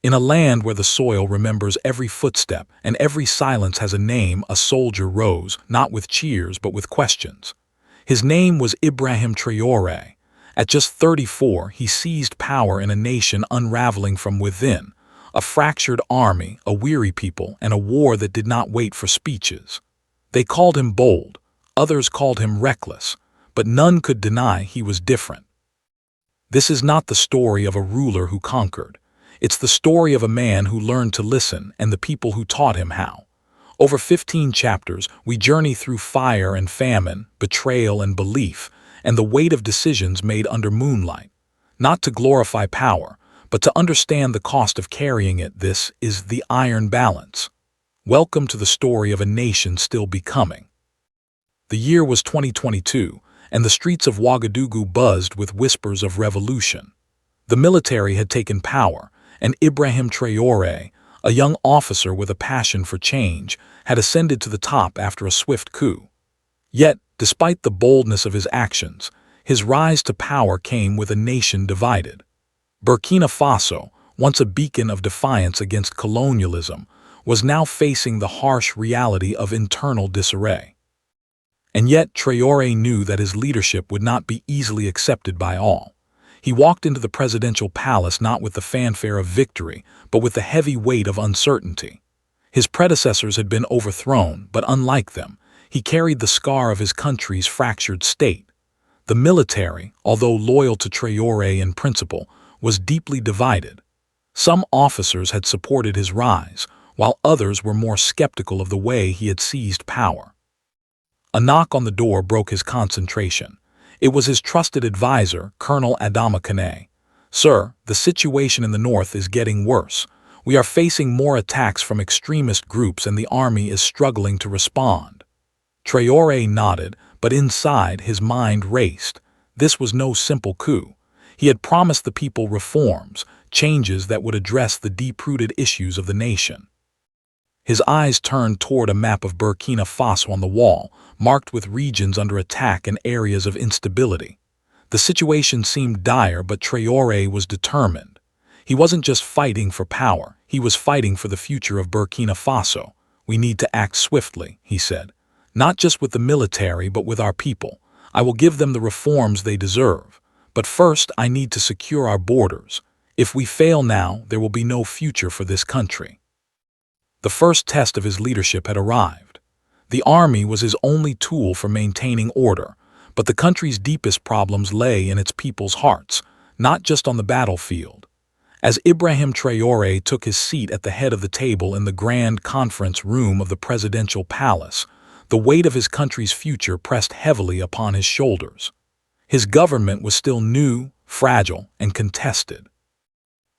In a land where the soil remembers every footstep and every silence has a name, a soldier rose, not with cheers but with questions. His name was Ibrahim Traoré. At just 34, he seized power in a nation unraveling from within, a fractured army, a weary people, and a war that did not wait for speeches. They called him bold, others called him reckless, but none could deny he was different. This is not the story of a ruler who conquered. It's the story of a man who learned to listen and the people who taught him how. Over 15 chapters, we journey through fire and famine, betrayal and belief, and the weight of decisions made under moonlight. Not to glorify power, but to understand the cost of carrying it. This is the iron balance. Welcome to the story of a nation still becoming. The year was 2022, and the streets of Ouagadougou buzzed with whispers of revolution. The military had taken power, and Ibrahim Traoré, a young officer with a passion for change, had ascended to the top after a swift coup. Yet, despite the boldness of his actions, his rise to power came with a nation divided. Burkina Faso, once a beacon of defiance against colonialism, was now facing the harsh reality of internal disarray. And yet Traoré knew that his leadership would not be easily accepted by all. He walked into the presidential palace not with the fanfare of victory, but with the heavy weight of uncertainty. His predecessors had been overthrown, but unlike them, he carried the scar of his country's fractured state. The military, although loyal to Traoré in principle, was deeply divided. Some officers had supported his rise, while others were more skeptical of the way he had seized power. A knock on the door broke his concentration. It was his trusted advisor, Colonel Adama Kane. "Sir, the situation in the north is getting worse. We are facing more attacks from extremist groups and the army is struggling to respond." Traoré nodded, but inside his mind raced. This was no simple coup. He had promised the people reforms, changes that would address the deep-rooted issues of the nation. His eyes turned toward a map of Burkina Faso on the wall, marked with regions under attack and areas of instability. The situation seemed dire, but Traoré was determined. He wasn't just fighting for power, he was fighting for the future of Burkina Faso. "We need to act swiftly," he said. "Not just with the military, but with our people. I will give them the reforms they deserve. But first, I need to secure our borders. If we fail now, there will be no future for this country." The first test of his leadership had arrived. The army was his only tool for maintaining order, but the country's deepest problems lay in its people's hearts, not just on the battlefield. As Ibrahim Traoré took his seat at the head of the table in the grand conference room of the presidential palace, the weight of his country's future pressed heavily upon his shoulders. His government was still new, fragile, and contested.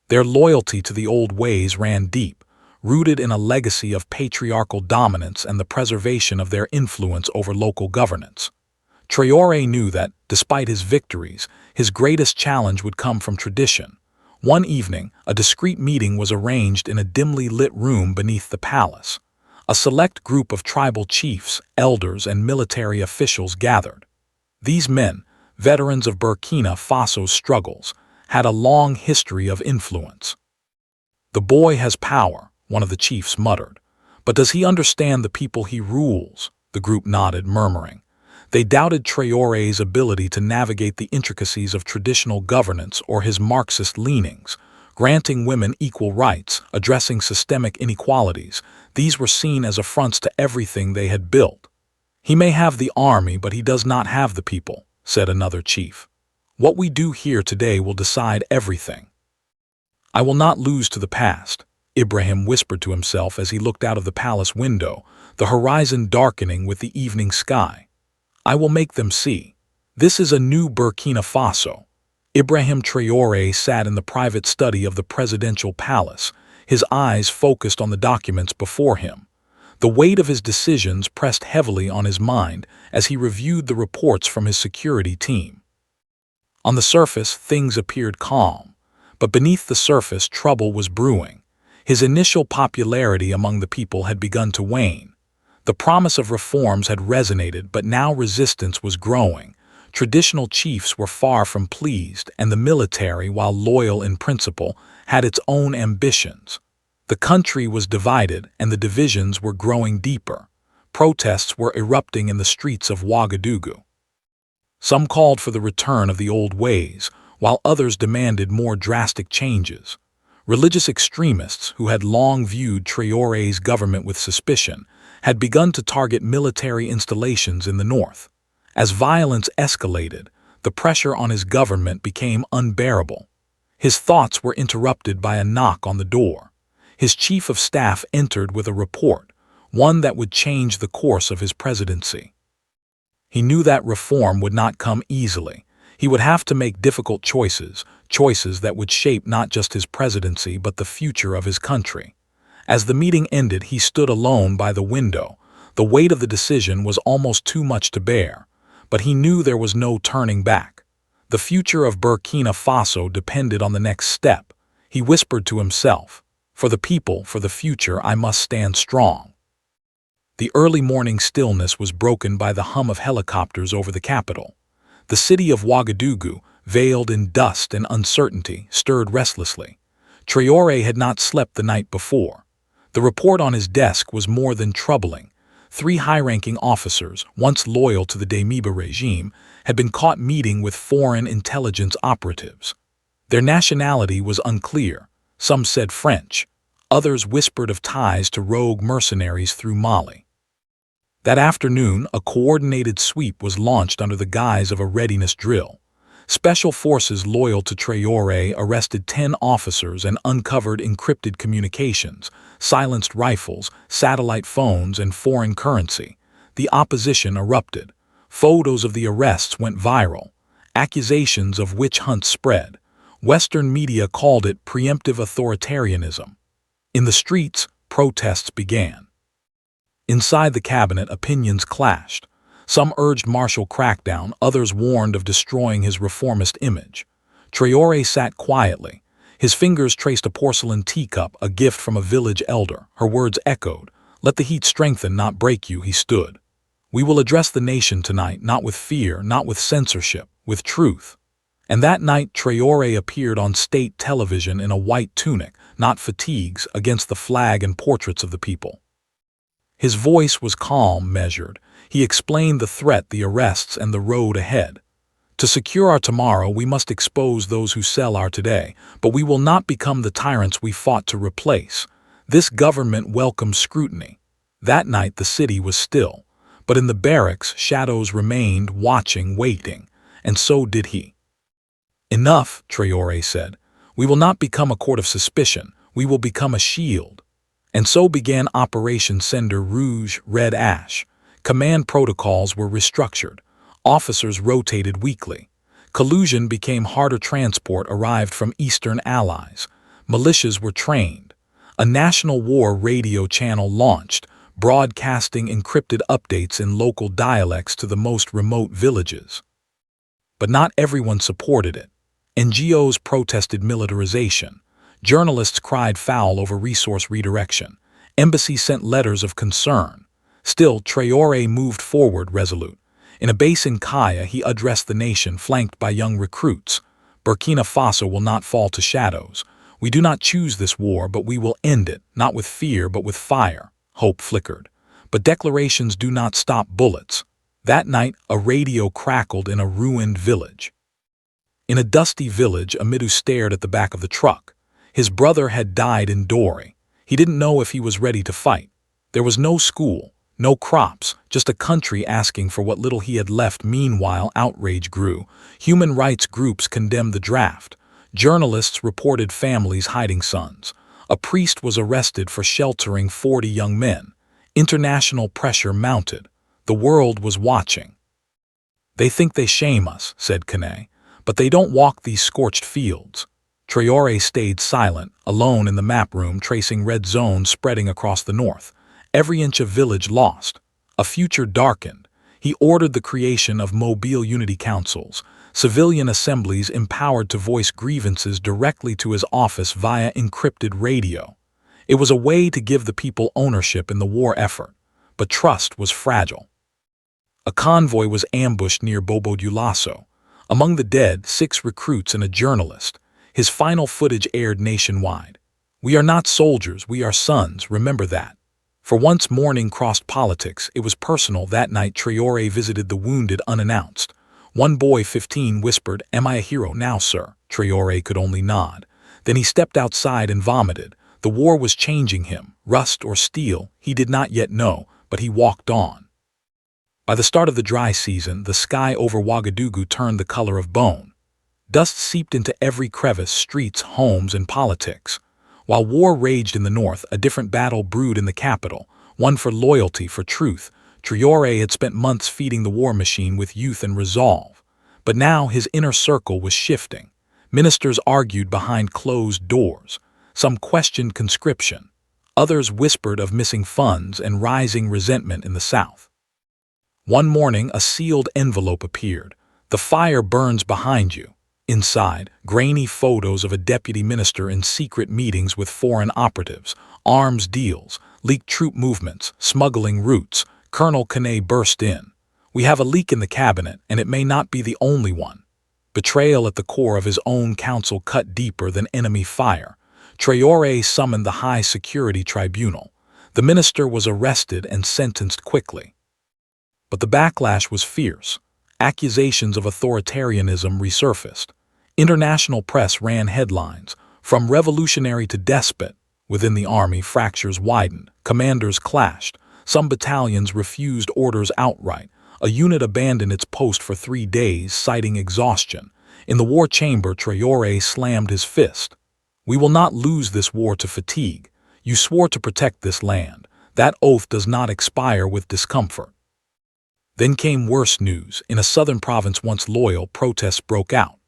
Their loyalty to the old ways ran deep, rooted in a legacy of patriarchal dominance and the preservation of their influence over local governance. Traoré knew that, despite his victories, his greatest challenge would come from tradition. One evening, a discreet meeting was arranged in a dimly lit room beneath the palace. A select group of tribal chiefs, elders, and military officials gathered. These men, veterans of Burkina Faso's struggles, had a long history of influence. "The boy has power," one of the chiefs muttered. "But does he understand the people he rules?" The group nodded, murmuring. They doubted Traoré's ability to navigate the intricacies of traditional governance or his Marxist leanings. Granting women equal rights, addressing systemic inequalities, these were seen as affronts to everything they had built. "He may have the army, but he does not have the people," said another chief. "What we do here today will decide everything." "I will not lose to the past," Ibrahim whispered to himself as he looked out of the palace window, the horizon darkening with the evening sky. "I will make them see. This is a new Burkina Faso." Ibrahim Traoré sat in the private study of the presidential palace, his eyes focused on the documents before him. The weight of his decisions pressed heavily on his mind as he reviewed the reports from his security team. On the surface, things appeared calm, but beneath the surface, trouble was brewing. His initial popularity among the people had begun to wane. The promise of reforms had resonated, but now resistance was growing. Traditional chiefs were far from pleased, and the military, while loyal in principle, had its own ambitions. The country was divided, and the divisions were growing deeper. Protests were erupting in the streets of Ouagadougou. Some called for the return of the old ways, while others demanded more drastic changes. Religious extremists, who had long viewed Traoré's government with suspicion, had begun to target military installations in the north. As violence escalated, the pressure on his government became unbearable. His thoughts were interrupted by a knock on the door. His chief of staff entered with a report, one that would change the course of his presidency. He knew that reform would not come easily. He would have to make difficult choices that would shape not just his presidency but the future of his country. As the meeting ended, he stood alone by the window. The weight of the decision was almost too much to bear, but he knew there was no turning back. The future of Burkina Faso depended on the next step. He whispered to himself, "For the people, for the future, I must stand strong." The early morning stillness was broken by the hum of helicopters over the capital. The city of Ouagadougou, veiled in dust and uncertainty, stirred restlessly. Traoré had not slept the night before. The report on his desk was more than troubling. 3 high-ranking officers, once loyal to the Damiba regime, had been caught meeting with foreign intelligence operatives. Their nationality was unclear. Some said French. Others whispered of ties to rogue mercenaries through Mali. That afternoon, a coordinated sweep was launched under the guise of a readiness drill. Special forces loyal to Traoré arrested 10 officers and uncovered encrypted communications, silenced rifles, satellite phones, and foreign currency. The opposition erupted. Photos of the arrests went viral. Accusations of witch hunts spread. Western media called it preemptive authoritarianism. In the streets, protests began. Inside the cabinet, opinions clashed. Some urged martial crackdown, others warned of destroying his reformist image. Traoré sat quietly. His fingers traced a porcelain teacup, a gift from a village elder. Her words echoed. "Let the heat strengthen, not break you," he stood. "We will address the nation tonight, not with fear, not with censorship, with truth." And that night Traoré appeared on state television in a white tunic, not fatigues, against the flag and portraits of the people. His voice was calm, measured. He explained the threat, the arrests, and the road ahead. "To secure our tomorrow, we must expose those who sell our today, but we will not become the tyrants we fought to replace. This government welcomes scrutiny." That night the city was still, but in the barracks shadows remained, watching, waiting, and so did he. "Enough," Traoré said. "We will not become a court of suspicion, we will become a shield." And so began Operation Cinder Rouge, Red Ash. Command protocols were restructured. Officers rotated weekly. Collusion became harder. Transport arrived from Eastern allies. Militias were trained. A national war radio channel launched, broadcasting encrypted updates in local dialects to the most remote villages. But not everyone supported it. NGOs protested militarization. Journalists cried foul over resource redirection. Embassies sent letters of concern. Still, Traoré moved forward resolute. In a base in Kaya, he addressed the nation, flanked by young recruits. "Burkina Faso will not fall to shadows. We do not choose this war, but we will end it, not with fear, but with fire." Hope flickered. But declarations do not stop bullets. That night, a radio crackled in a ruined village. In a dusty village, Amidst stared at the back of the truck. His brother had died in Dori. He didn't know if he was ready to fight. There was no school, no crops, just a country asking for what little he had left. Meanwhile, outrage grew. Human rights groups condemned the draft. Journalists reported families hiding sons. A priest was arrested for sheltering 40 young men. International pressure mounted. The world was watching. "They think they shame us," said Kane, "but they don't walk these scorched fields." Traoré stayed silent, alone in the map room, tracing red zones spreading across the north. Every inch of village lost. A future darkened. He ordered the creation of mobile unity councils, civilian assemblies empowered to voice grievances directly to his office via encrypted radio. It was a way to give the people ownership in the war effort, but trust was fragile. A convoy was ambushed near Bobo Dioulasso. Among the dead, 6 recruits and a journalist. His final footage aired nationwide. "We are not soldiers, we are sons, remember that." For once mourning crossed politics, it was personal. That night Traore visited the wounded unannounced. One boy, 15, whispered, "Am I a hero now, sir?" Traore could only nod. Then he stepped outside and vomited. The war was changing him, rust or steel, he did not yet know, but he walked on. By the start of the dry season, the sky over Ouagadougou turned the color of bone. Dust seeped into every crevice, streets, homes, and politics. While war raged in the north, a different battle brewed in the capital, one for loyalty, for truth. Traore had spent months feeding the war machine with youth and resolve. But now his inner circle was shifting. Ministers argued behind closed doors. Some questioned conscription. Others whispered of missing funds and rising resentment in the south. One morning, a sealed envelope appeared. "The fire burns behind you." Inside, grainy photos of a deputy minister in secret meetings with foreign operatives, arms deals, leaked troop movements, smuggling routes. Colonel Kane burst in. "We have a leak in the cabinet, and it may not be the only one." Betrayal at the core of his own council cut deeper than enemy fire. Traore summoned the High Security Tribunal. The minister was arrested and sentenced quickly. But the backlash was fierce. Accusations of authoritarianism resurfaced. International press ran headlines, "From revolutionary to despot." Within the army, fractures widened. Commanders clashed. Some battalions refused orders outright. A unit abandoned its post for 3 days, citing exhaustion. In the war chamber, Traore slammed his fist. "We will not lose this war to fatigue. You swore to protect this land. That oath does not expire with discomfort." Then came worse news. In a southern province once loyal, protests broke out.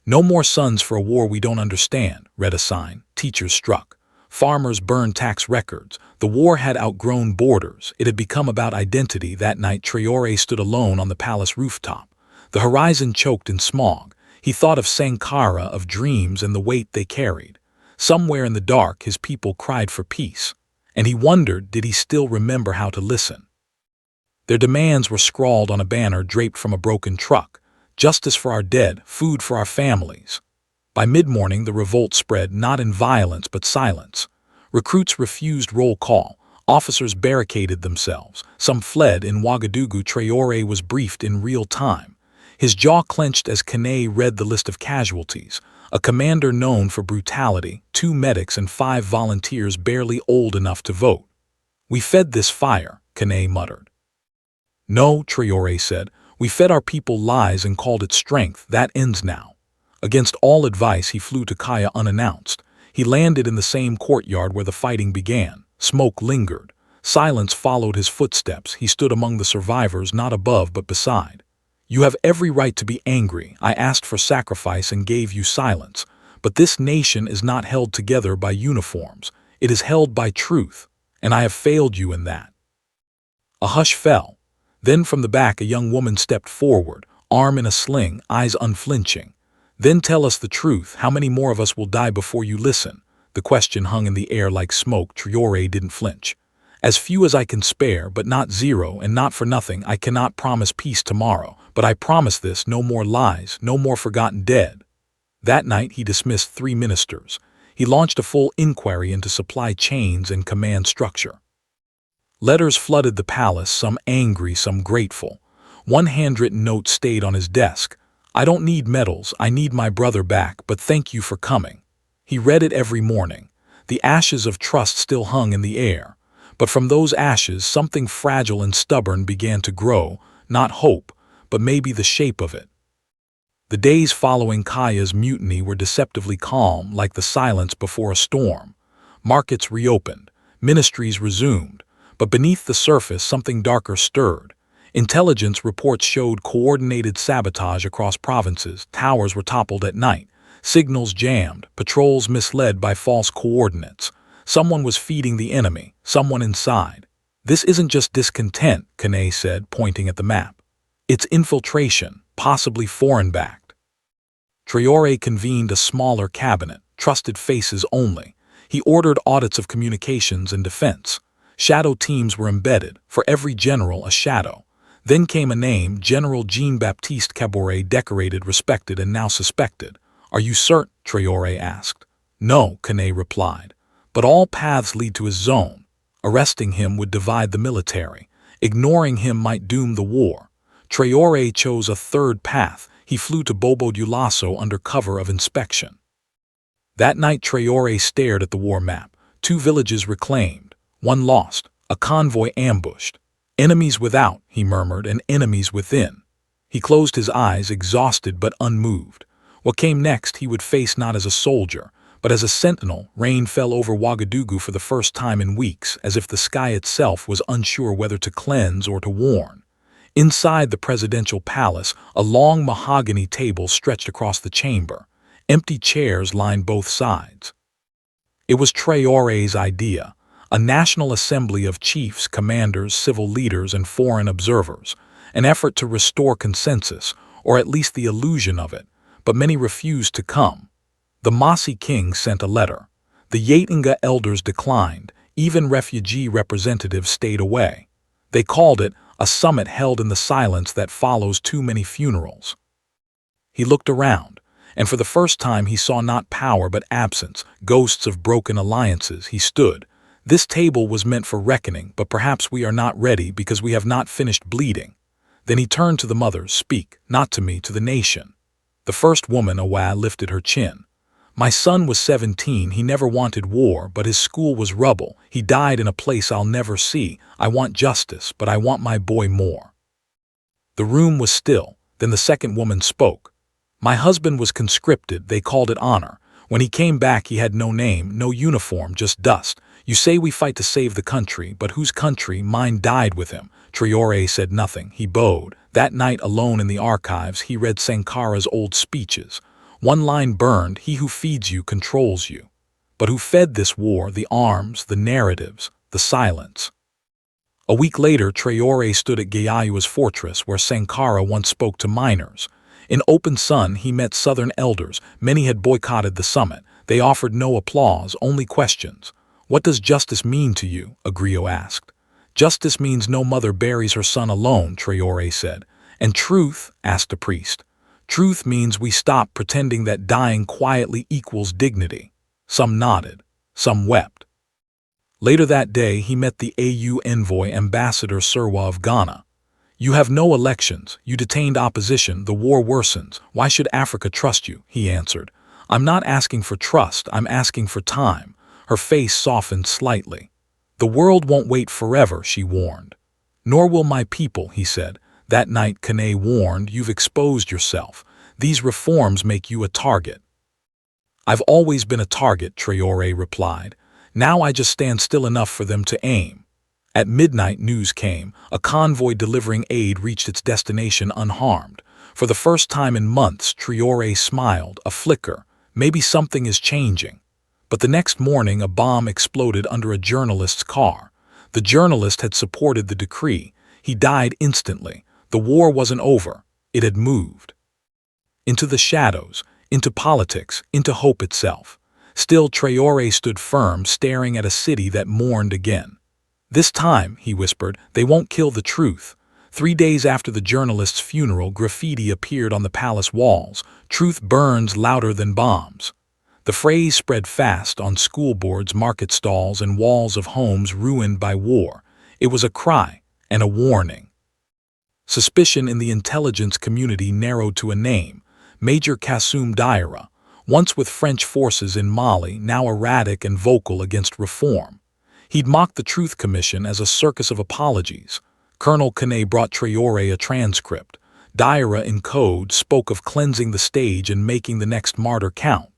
"No more sons for a war we don't understand," read a sign. Teachers struck. Farmers burned tax records. The war had outgrown borders. It had become about identity. That night, Traore stood alone on the palace rooftop. The horizon choked in smog. He thought of Sankara, of dreams and the weight they carried. Somewhere in the dark, his people cried for peace. And he wondered, did he still remember how to listen? Their demands were scrawled on a banner draped from a broken truck. "Justice for our dead, food for our families." By mid-morning, the revolt spread, not in violence but silence. Recruits refused roll call. Officers barricaded themselves. Some fled. In Ouagadougou, Traore was briefed in real time. His jaw clenched as Kane read the list of casualties. A commander known for brutality, 2 medics and 5 volunteers barely old enough to vote. "We fed this fire," Kane muttered. "No," Traore said. "We fed our people lies and called it strength. That ends now." Against all advice, he flew to Kaya unannounced. He landed in the same courtyard where the fighting began. Smoke lingered. Silence followed his footsteps. He stood among the survivors, not above but beside. "You have every right to be angry. I asked for sacrifice and gave you silence. But this nation is not held together by uniforms. It is held by truth. And I have failed you in that." A hush fell. Then from the back a young woman stepped forward, arm in a sling, eyes unflinching. "Then tell us the truth. How many more of us will die before you listen?" The question hung in the air like smoke. Traore didn't flinch. "As few as I can spare, but not 0, and not for nothing. I cannot promise peace tomorrow, but I promise this: no more lies, no more forgotten dead." That night he dismissed 3 ministers. He launched a full inquiry into supply chains and command structure. Letters flooded the palace, some angry, some grateful. One handwritten note stayed on his desk. "I don't need medals, I need my brother back, but thank you for coming." He read it every morning. The ashes of trust still hung in the air. But from those ashes, something fragile and stubborn began to grow, not hope, but maybe the shape of it. The days following Kaya's mutiny were deceptively calm, like the silence before a storm. Markets reopened. Ministries resumed. But beneath the surface, something darker stirred. Intelligence reports showed coordinated sabotage across provinces. Towers were toppled at night. Signals jammed. Patrols misled by false coordinates. Someone was feeding the enemy. Someone inside. "This isn't just discontent," Kane said, pointing at the map. "It's infiltration, possibly foreign-backed." Traore convened a smaller cabinet, trusted faces only. He ordered audits of communications and defense. Shadow teams were embedded, for every general a shadow. Then came a name, General Jean-Baptiste Traoré, decorated, respected, and now suspected. "Are you certain?" Traore asked. "No," Kane replied. "But all paths lead to his zone. Arresting him would divide the military. Ignoring him might doom the war." Traore chose a third path. He flew to Bobo Dioulasso under cover of inspection. That night Traore stared at the war map. 2 villages reclaimed, 1 lost, a convoy ambushed. "Enemies without," he murmured, "and enemies within." He closed his eyes, exhausted but unmoved. What came next he would face not as a soldier, but as a sentinel. Rain fell over Ouagadougou for the first time in weeks, as if the sky itself was unsure whether to cleanse or to warn. Inside the presidential palace, a long mahogany table stretched across the chamber. Empty chairs lined both sides. It was Traore's idea, a national assembly of chiefs, commanders, civil leaders, and foreign observers, an effort to restore consensus, or at least the illusion of it, but many refused to come. The Mossi king sent a letter. The Yatinga elders declined. Even refugee representatives stayed away. They called it a summit held in the silence that follows too many funerals. He looked around, and for the first time he saw not power but absence, ghosts of broken alliances. He stood. This table was meant for reckoning, but perhaps we are not ready because we have not finished bleeding. Then he turned to the mothers. "Speak, not to me, to the nation." The first woman, Awa, lifted her chin. "My son was 17, he never wanted war, but his school was rubble. He died in a place I'll never see. I want justice, but I want my boy more." The room was still. Then the second woman spoke. "My husband was conscripted, they called it honor. When he came back he had no name, no uniform, just dust. You say we fight to save the country, but whose country? Mine died with him." Traore said nothing. He bowed. That night, alone in the archives, he read Sankara's old speeches. One line burned: "He who feeds you controls you." But who fed this war? The arms, the narratives, the silence. A week later, Traore stood at Gayayua's fortress, where Sankara once spoke to miners. In open sun, he met southern elders. Many had boycotted the summit. They offered no applause, only questions. "What does justice mean to you?" a griot asked. "Justice means no mother buries her son alone," Traore said. "And truth?" asked a priest. "Truth means we stop pretending that dying quietly equals dignity." Some nodded. Some wept. Later that day, he met the AU envoy, Ambassador Serwa of Ghana. "You have no elections. You detained opposition. The war worsens. Why should Africa trust you?" he answered. "I'm not asking for trust. I'm asking for time." Her face softened slightly. "The world won't wait forever," she warned. "Nor will my people," he said. That night, Kane warned, "You've exposed yourself. These reforms make you a target." "I've always been a target," Traore replied. "Now I just stand still enough for them to aim." At midnight, news came. A convoy delivering aid reached its destination unharmed. For the first time in months, Traore smiled, a flicker. Maybe something is changing. But the next morning, a bomb exploded under a journalist's car. The journalist had supported the decree. He died instantly. The war wasn't over. It had moved. Into the shadows, into politics, into hope itself. Still, Traore stood firm, staring at a city that mourned again. "This time," he whispered, "they won't kill the truth." 3 days after the journalist's funeral, graffiti appeared on the palace walls. "Truth burns louder than bombs." The phrase spread fast on school boards, market stalls, and walls of homes ruined by war. It was a cry and a warning. Suspicion in the intelligence community narrowed to a name: Major Kassoum Diarra, once with French forces in Mali, now erratic and vocal against reform. He'd mocked the Truth Commission as a circus of apologies. Colonel Kane brought Traore a transcript. Diarra, in code, spoke of cleansing the stage and making the next martyr count.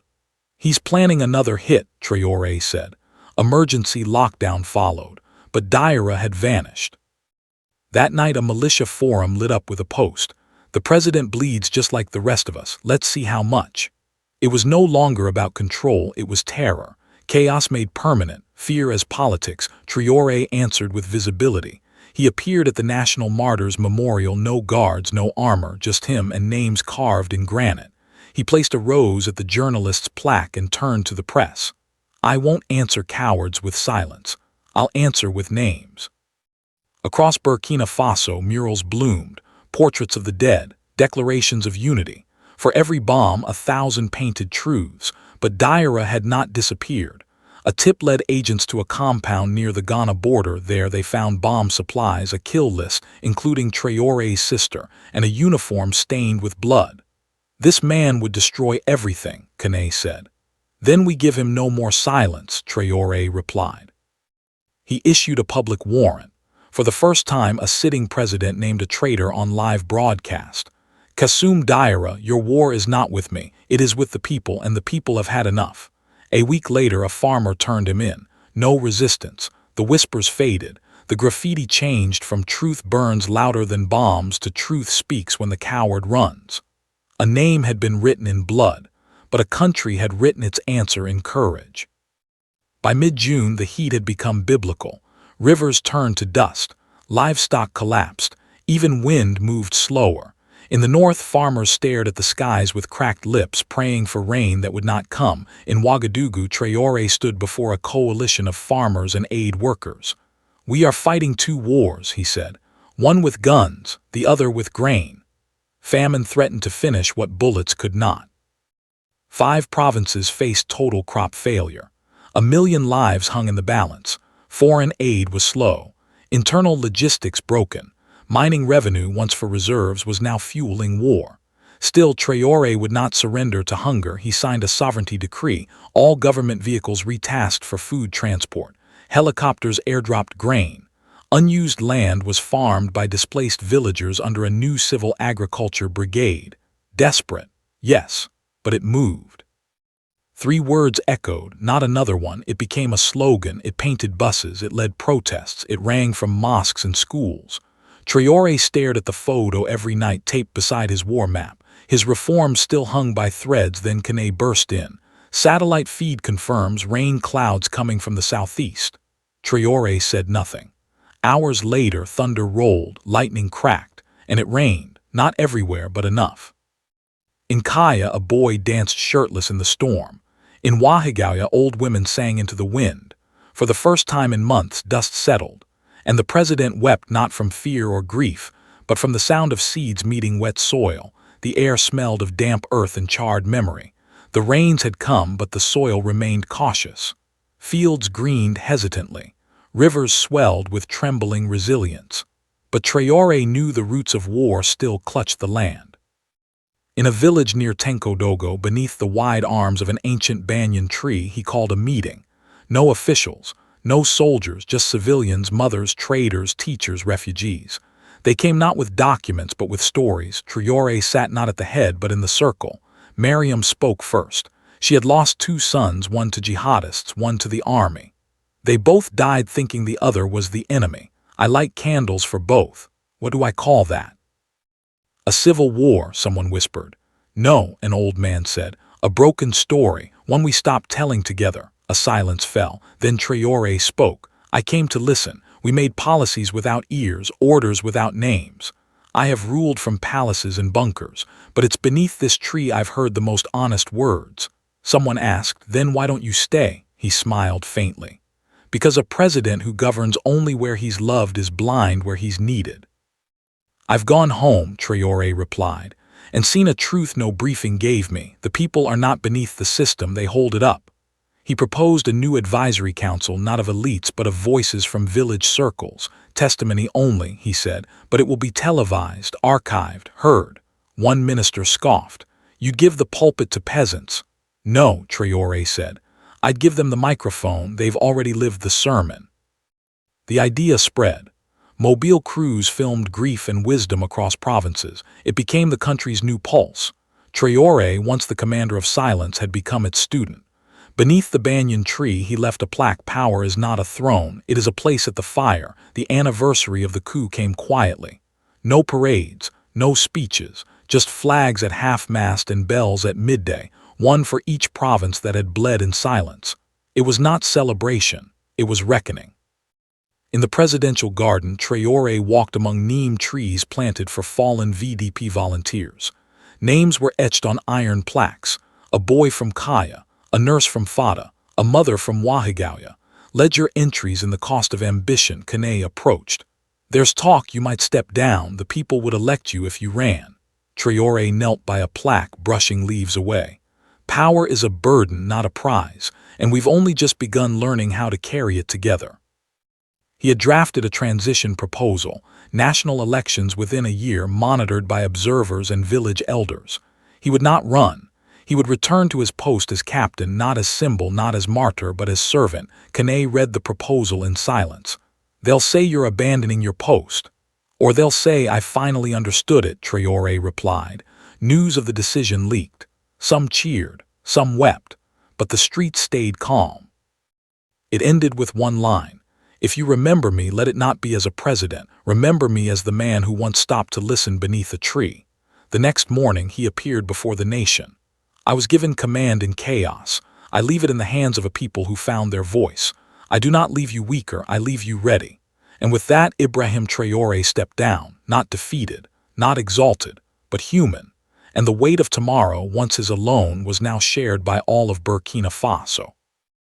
"He's planning another hit," Traore said. Emergency lockdown followed, but Diarra had vanished. That night, a militia forum lit up with a post. "The president bleeds just like the rest of us. Let's see how much." It was no longer about control, it was terror. Chaos made permanent, fear as politics. Traore answered with visibility. He appeared at the National Martyrs Memorial, no guards, no armor, just him and names carved in granite. He placed a rose at the journalist's plaque and turned to the press. "I won't answer cowards with silence. I'll answer with names." Across Burkina Faso, murals bloomed, portraits of the dead, declarations of unity. For every bomb, 1,000 painted truths, but Daira had not disappeared. A tip led agents to a compound near the Ghana border. There they found bomb supplies, a kill list, including Traore's sister, and a uniform stained with blood. "This man would destroy everything," Kane said. "Then we give him no more silence," Traore replied. He issued a public warrant. For the first time, a sitting president named a traitor on live broadcast. "Kasum Daira, your war is not with me, it is with the people, and the people have had enough." A week later, a farmer turned him in. No resistance. The whispers faded. The graffiti changed from "Truth burns louder than bombs" to "Truth speaks when the coward runs." A name had been written in blood, but a country had written its answer in courage. By mid-June, the heat had become biblical. Rivers turned to dust. Livestock collapsed. Even wind moved slower. In the north, farmers stared at the skies with cracked lips, praying for rain that would not come. In Ouagadougou, Traore stood before a coalition of farmers and aid workers. "We are fighting two wars," he said, "one with guns, the other with grain." Famine threatened to finish what bullets could not. 5 provinces faced total crop failure. 1,000,000 lives hung in the balance. Foreign aid was slow. Internal logistics broken. Mining revenue, once for reserves, was now fueling war. Still, Traore would not surrender to hunger. He signed a sovereignty decree, all government vehicles retasked for food transport. Helicopters airdropped grain. Unused land was farmed by displaced villagers under a new civil agriculture brigade. Desperate, yes, but it moved. 3 words echoed, not another one. It became a slogan. It painted buses. It led protests. It rang from mosques and schools. Traore stared at the photo every night taped beside his war map. His reforms still hung by threads. Then Kane burst in. "Satellite feed confirms rain clouds coming from the southeast." Traore said nothing. Hours later, thunder rolled, lightning cracked, and it rained, not everywhere but enough. In Kaya, a boy danced shirtless in the storm. In Ouagadougou, old women sang into the wind. For the first time in months, dust settled. And the president wept, not from fear or grief, but from the sound of seeds meeting wet soil. The air smelled of damp earth and charred memory. The rains had come, but the soil remained cautious. Fields greened hesitantly. Rivers swelled with trembling resilience. But Traore knew the roots of war still clutched the land. In a village near Tenkodogo, beneath the wide arms of an ancient banyan tree, he called a meeting. No officials. No soldiers, just civilians, mothers, traders, teachers, refugees. They came not with documents but with stories. Traore sat not at the head but in the circle. Mariam spoke first. She had lost 2 sons, one to jihadists, one to the army. They both died thinking the other was the enemy. "I light candles for both. What do I call that?" "A civil war," someone whispered. "No," an old man said. "A broken story, one we stopped telling together." A silence fell. Then Traore spoke. "I came to listen. We made policies without ears, orders without names. I have ruled from palaces and bunkers, but it's beneath this tree I've heard the most honest words." Someone asked, "Then why don't you stay?" He smiled faintly. "Because a president who governs only where he's loved is blind where he's needed." "I've gone home," Traore replied, "and seen a truth no briefing gave me. The people are not beneath the system, they hold it up." He proposed a new advisory council, not of elites but of voices from village circles. "Testimony only," he said, "but it will be televised, archived, heard." One minister scoffed. "You'd give the pulpit to peasants." "No," Traore said. "I'd give them the microphone. They've already lived the sermon." The idea spread. Mobile crews filmed grief and wisdom across provinces. It became the country's new pulse. Traore, once the commander of silence, had become its student. Beneath the banyan tree, he left a plaque. "Power is not a throne, it is a place at the fire." The anniversary of the coup came quietly. No parades, no speeches, just flags at half-mast and bells at midday, one for each province that had bled in silence. It was not celebration, it was reckoning. In the presidential garden, Traore walked among neem trees planted for fallen VDP volunteers. Names were etched on iron plaques: a boy from Kaya, a nurse from Fada, a mother from Ouagadougou. Ledger entries in the cost of ambition. Kane approached. "There's talk you might step down. The people would elect you if you ran." Traore knelt by a plaque, brushing leaves away. Power is a burden, not a prize, and we've only just begun learning how to carry it together. He had drafted a transition proposal, national elections within a year monitored by observers and village elders. He would not run. He would return to his post as captain, not as symbol, not as martyr, but as servant. Kane read the proposal in silence. "They'll say you're abandoning your post. Or they'll say I finally understood it," Traore replied. News of the decision leaked. Some cheered, some wept, but the streets stayed calm. It ended with one line: "If you remember me, let it not be as a president. Remember me as the man who once stopped to listen beneath a tree." The next morning he appeared before the nation. "I was given command in chaos. I leave it in the hands of a people who found their voice. I do not leave you weaker, I leave you ready." And with that, Ibrahim Traoré stepped down, not defeated, not exalted, but human. And the weight of tomorrow, once his alone, was now shared by all of Burkina Faso.